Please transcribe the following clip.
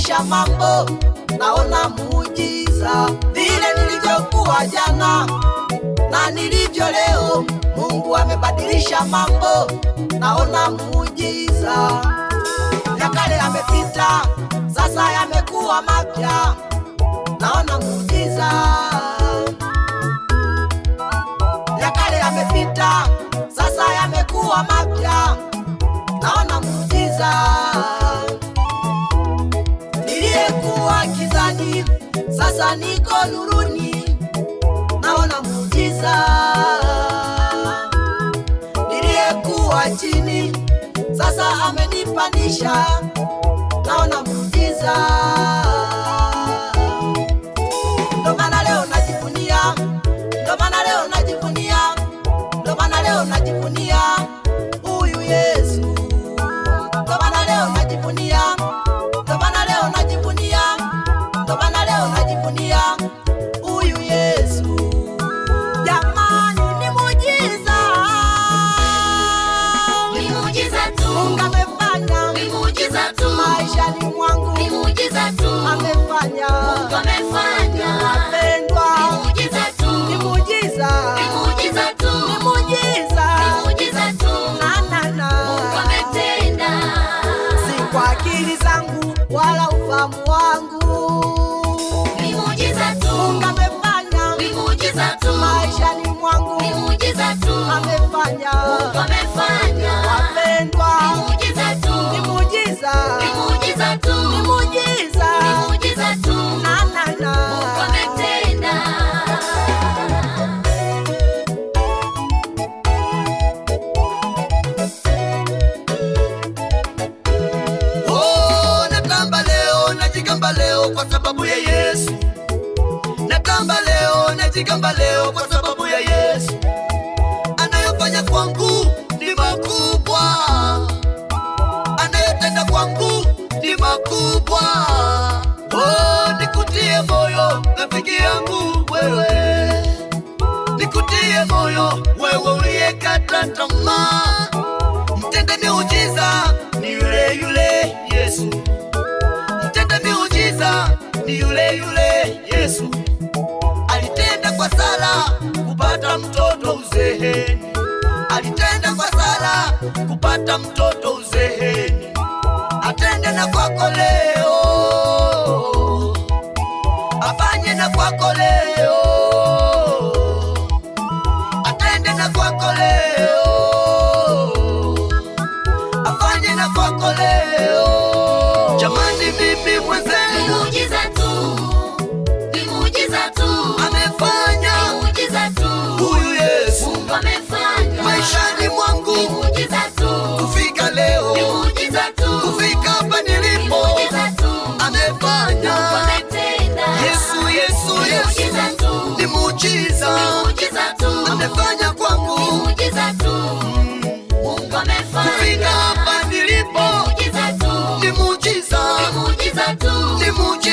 amebadilisha mambo, naona muujiza. Vile nilivyokuwa jana na nilivyo leo, Mungu amebadilisha mambo, naona muujiza. Ya kale yamepita, sasa yamekuwa mapya, naona muujiza. Ya kale yamepita, sasa yamekuwa mapya, naona muujiza. Niliyekuwa gizani, sasa niko nuruni, naona muujiza. Niliyekuwa chini, sasa amenipandisha, naona muujiza. Ndo maana leo najivunia, ndo maana leo najivunia, ndo maana leo najivunia huyu Yesu. Ndo maana leo najivunia, ndo maana leo najivunia, ndo maana leo najivunia huyu Yesu. Jamani, ni muujiza, ni muujiza tu. Mungu amefanya, Ni muujiza tu. maishani mwangu, Ni muujiza tu. amefanya, Mungu amefanya. wapendwa, Ni muujiza tu. ni muujiza, Ni muujiza tu. ni muujiza, Ni muujiza tu. na Mungu ametenda. si kwa akili zangu wala ufahamu wangu, Ni muujiza tu. Mungu amefanya, Ni muujiza tu. maishani mwangu, Ni muujiza tu. amefanya, Mungu amefanya. wapendwa, Ni muujiza tu. ni muujiza, Ni muujiza tu. ni muujiza, Ni muujiza tu. na Mungu ametenda. Oh, natamba leo, najigamba leo kwa sababu ya Yesu. Natamba leo, najigamba leo kwa sababu ya Yesu. Anayofanya kwangu ni makubwa, anayotenda kwangu ni makubwa. Oh, nikutie moyo rafiki yangu wewe, nikutie moyo wewe uliyekata tamaa. Mtende miujiza ni yule yule Yesu, mtende miujiza ni yule yule Yesu. Alitenda kwa Sara kupata mtoto uzeheni, alitenda kwa Sara kupata mtoto uzeheni. Atende na kwako leo, afanye na kwako leo, atende na kwako leo, afanye na kwako leo. Jamani, mimi Ni mwenzenu muujiza tu. Ni muujiza tu. amefanya Ni muujiza tu. huyu Yesu Mungu amefanya. maishani Ni mwangu, muujiza tu. kufika leo, Ni muujiza tu. kufika hapa Ni nilipo, muujiza tu. amefanya. Mungu ametenda. Yesu, Yesu, Ni Yesu muujiza tu. ni muujiza, Ni muujiza tu. amefanya Ni kwangu. muujiza tu. Mungu amefanya. Kufika hapa nilipo Ni muujiza tu. ni muujiza, Ni muujiza tu. ni muujiza.